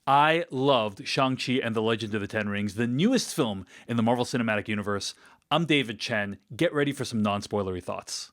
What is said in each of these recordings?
I loved Shang-Chi and the Legend of the Ten Rings, the newest film in the Marvel Cinematic Universe. I'm David Chen. Get ready for some non-spoilery thoughts.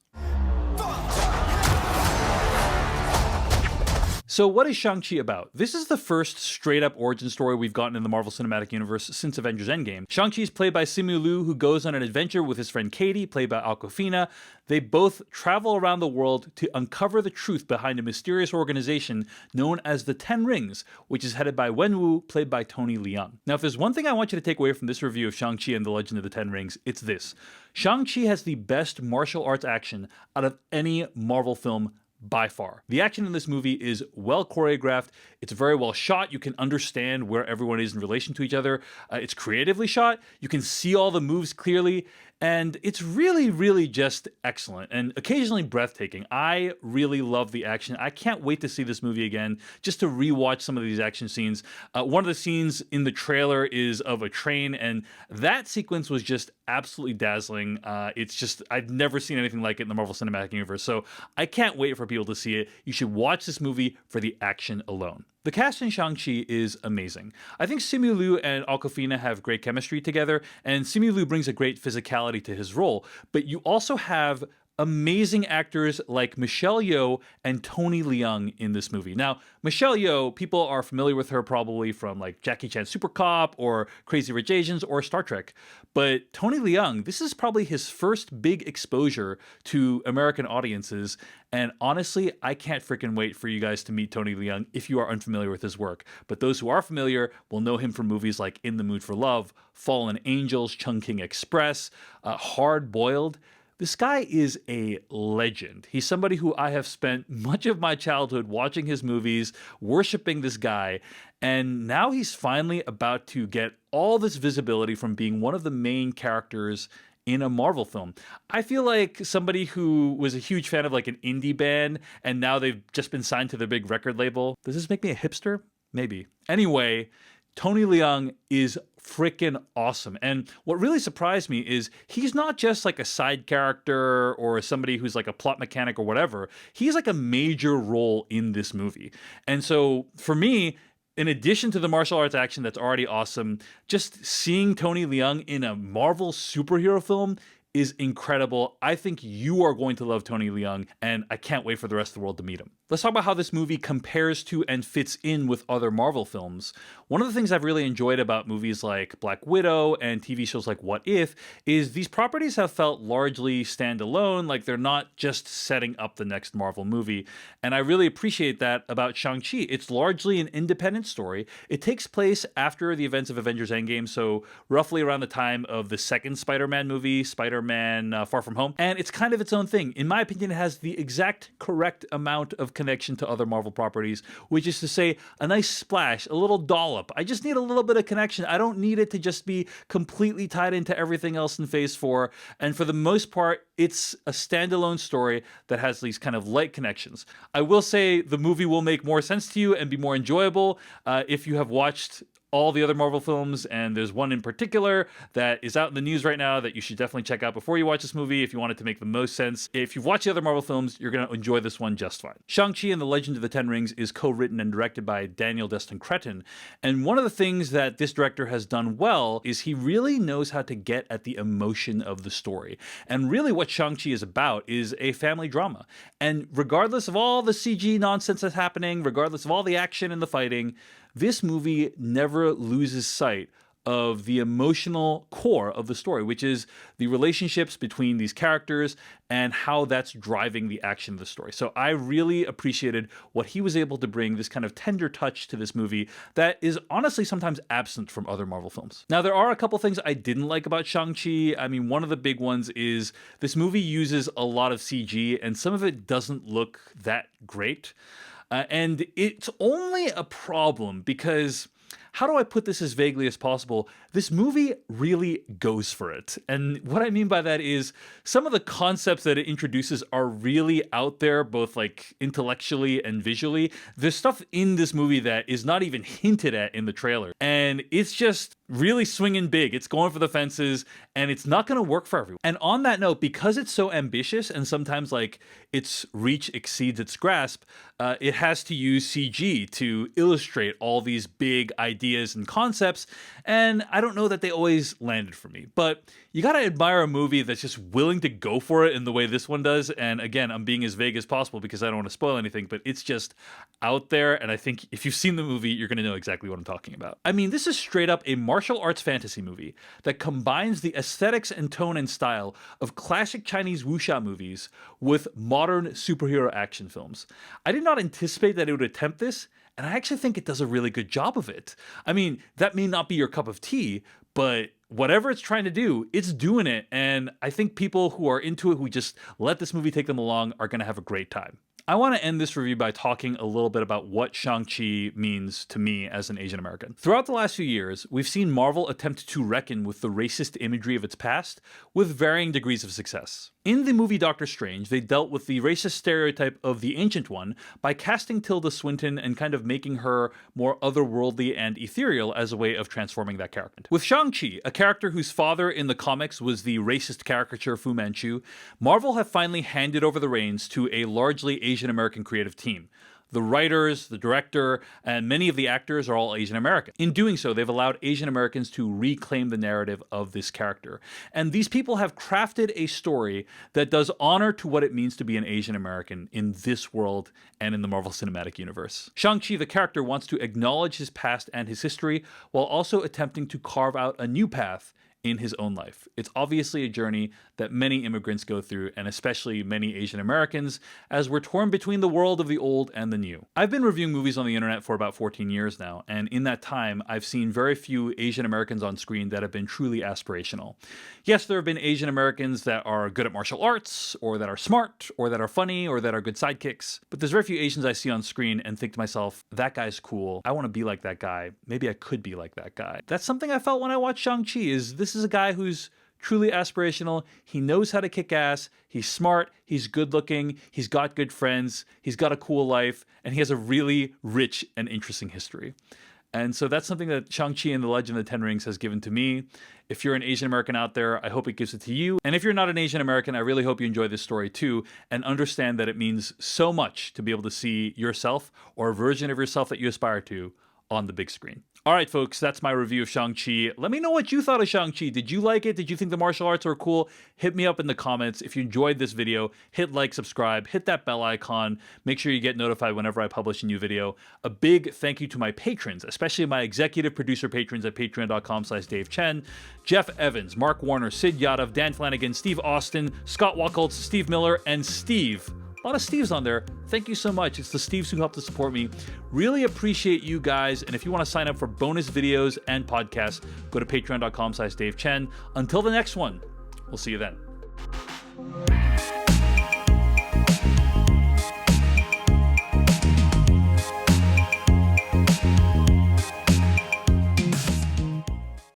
So what is Shang-Chi about? This is the first straight-up origin story we've gotten in the Marvel Cinematic Universe since Avengers Endgame. Shang-Chi is played by Simu Liu, who goes on an adventure with his friend Katie, played by Awkwafina. They both travel around the world to uncover the truth behind a mysterious organization known as the Ten Rings, which is headed by Wenwu, played by Tony Leung. Now, if there's one thing I want you to take away from this review of Shang-Chi and the Legend of the Ten Rings, it's this. Shang-Chi has the best martial arts action out of any Marvel film by far. The action in this movie is well choreographed. It's very well shot. You can understand where everyone is in relation to each other. It's creatively shot. You can see all the moves clearly. And it's really, really just excellent and occasionally breathtaking. I really love the action. I can't wait to see this movie again, just to rewatch some of these action scenes. One of the scenes in the trailer is of a train, and that sequence was just absolutely dazzling. It's just, I've never seen anything like it in the Marvel Cinematic Universe, so I can't wait for people to see it. You should watch this movie for the action alone. The cast in Shang-Chi is amazing. I think Simu Liu and Awkwafina have great chemistry together, and Simu Liu brings a great physicality to his role, but you also have amazing actors like Michelle Yeoh and Tony Leung in this movie. Now, Michelle Yeoh, people are familiar with her probably from like Jackie Chan Super Cop or Crazy Rich Asians or Star Trek. But Tony Leung, this is probably his first big exposure to American audiences. And honestly, I can't freaking wait for you guys to meet Tony Leung if you are unfamiliar with his work. But those who are familiar will know him from movies like In the Mood for Love, Fallen Angels, Chungking Express, Hard Boiled. This guy is a legend. He's somebody who I have spent much of my childhood watching his movies, worshiping this guy, and now he's finally about to get all this visibility from being one of the main characters in a Marvel film. I feel like somebody who was a huge fan of like an indie band and now they've just been signed to the big record label. Does this make me a hipster? Maybe. Anyway, Tony Leung is freaking awesome. And what really surprised me is he's not just like a side character or somebody who's like a plot mechanic or whatever. He's like a major role in this movie. And so for me, in addition to the martial arts action that's already awesome, just seeing Tony Leung in a Marvel superhero film is incredible. I think you are going to love Tony Leung, and I can't wait for the rest of the world to meet him. Let's talk about how this movie compares to and fits in with other Marvel films. One of the things I've really enjoyed about movies like Black Widow and TV shows like What If is these properties have felt largely standalone, like they're not just setting up the next Marvel movie. And I really appreciate that about Shang-Chi. It's largely an independent story. It takes place after the events of Avengers Endgame, so roughly around the time of the second Spider-Man movie, Spider-Man Far From Home. And it's kind of its own thing. In my opinion, it has the exact correct amount of connection to other Marvel properties, which is to say a nice splash, a little dollop. I just need a little bit of connection. I don't need it to just be completely tied into everything else in Phase 4. And for the most part, it's a standalone story that has these kind of light connections. I will say the movie will make more sense to you and be more enjoyable if you have watched all the other Marvel films, and there's one in particular that is out in the news right now that you should definitely check out before you watch this movie if you want it to make the most sense. If you've watched the other Marvel films, you're going to enjoy this one just fine. Shang-Chi and the Legend of the Ten Rings is co-written and directed by Daniel Destin Cretton, and one of the things that this director has done well is he really knows how to get at the emotion of the story. And really what Shang-Chi is about is a family drama. And regardless of all the CG nonsense that's happening, regardless of all the action and the fighting, this movie never loses sight of the emotional core of the story, which is the relationships between these characters and how that's driving the action of the story. So I really appreciated what he was able to bring, this kind of tender touch to this movie that is honestly sometimes absent from other Marvel films. Now, there are a couple things I didn't like about Shang-Chi. I mean, one of the big ones is this movie uses a lot of CG, and some of it doesn't look that great. And it's only a problem because How do I put this as vaguely as possible? This movie really goes for it. And what I mean by that is some of the concepts that it introduces are really out there, both like intellectually and visually. There's stuff in this movie that is not even hinted at in the trailer. And it's just really swinging big. It's going for the fences, and it's not going to work for everyone. And on that note, because it's so ambitious and sometimes like its reach exceeds its grasp, it has to use CG to illustrate all these big ideas and concepts. And I don't know that they always landed for me, but you got to admire a movie that's just willing to go for it in the way this one does. And again, I'm being as vague as possible because I don't want to spoil anything, but it's just out there. And I think if you've seen the movie, you're going to know exactly what I'm talking about. I mean, this is straight up a martial arts fantasy movie that combines the aesthetics and tone and style of classic Chinese wuxia movies with modern superhero action films. I did not anticipate that it would attempt this, and I actually think it does a really good job of it. I mean, that may not be your cup of tea, but whatever it's trying to do, it's doing it. And I think people who are into it, who just let this movie take them along, are going to have a great time. I want to end this review by talking a little bit about what Shang-Chi means to me as an Asian American. Throughout the last few years, we've seen Marvel attempt to reckon with the racist imagery of its past with varying degrees of success. In the movie Doctor Strange, they dealt with the racist stereotype of the Ancient One by casting Tilda Swinton and kind of making her more otherworldly and ethereal as a way of transforming that character. With Shang-Chi, a character whose father in the comics was the racist caricature Fu Manchu, Marvel have finally handed over the reins to a largely Asian American creative team. The writers, the director, and many of the actors are all Asian American. In doing so, they've allowed Asian Americans to reclaim the narrative of this character. And these people have crafted a story that does honor to what it means to be an Asian American in this world and in the Marvel Cinematic Universe. Shang-Chi, the character, wants to acknowledge his past and his history while also attempting to carve out a new path in his own life. It's obviously a journey that many immigrants go through, and especially many Asian Americans, as we're torn between the world of the old and the new. I've been reviewing movies on the internet for about 14 years now, and in that time, I've seen very few Asian Americans on screen that have been truly aspirational. Yes, there have been Asian Americans that are good at martial arts, or that are smart, or that are funny, or that are good sidekicks, but there's very few Asians I see on screen and think to myself, that guy's cool, I want to be like that guy, maybe I could be like that guy. That's something I felt when I watched Shang-Chi, is this is a guy who's truly aspirational. He knows how to kick ass. He's smart. He's good looking. He's got good friends. He's got a cool life. And he has a really rich and interesting history. And so that's something that Shang-Chi and the Legend of the Ten Rings has given to me. If you're an Asian American out there, I hope it gives it to you. And if you're not an Asian American, I really hope you enjoy this story too, and understand that it means so much to be able to see yourself or a version of yourself that you aspire to on the big screen. All right, folks, that's my review of Shang-Chi. Let me know what you thought of Shang-Chi. Did you like it? Did you think the martial arts were cool? Hit me up in the comments. If you enjoyed this video, hit like, subscribe, hit that bell icon. Make sure you get notified whenever I publish a new video. A big thank you to my patrons, especially my executive producer patrons at patreon.com/Dave Chen, Jeff Evans, Mark Warner, Sid Yadav, Dan Flanagan, Steve Austin, Scott Wacholtz, Steve Miller, and Steve. A lot of Steves on there. Thank you so much. It's the Steves who help to support me. Really appreciate you guys. And if you want to sign up for bonus videos and podcasts, go to patreon.com/Dave Chen. Until the next one, we'll see you then.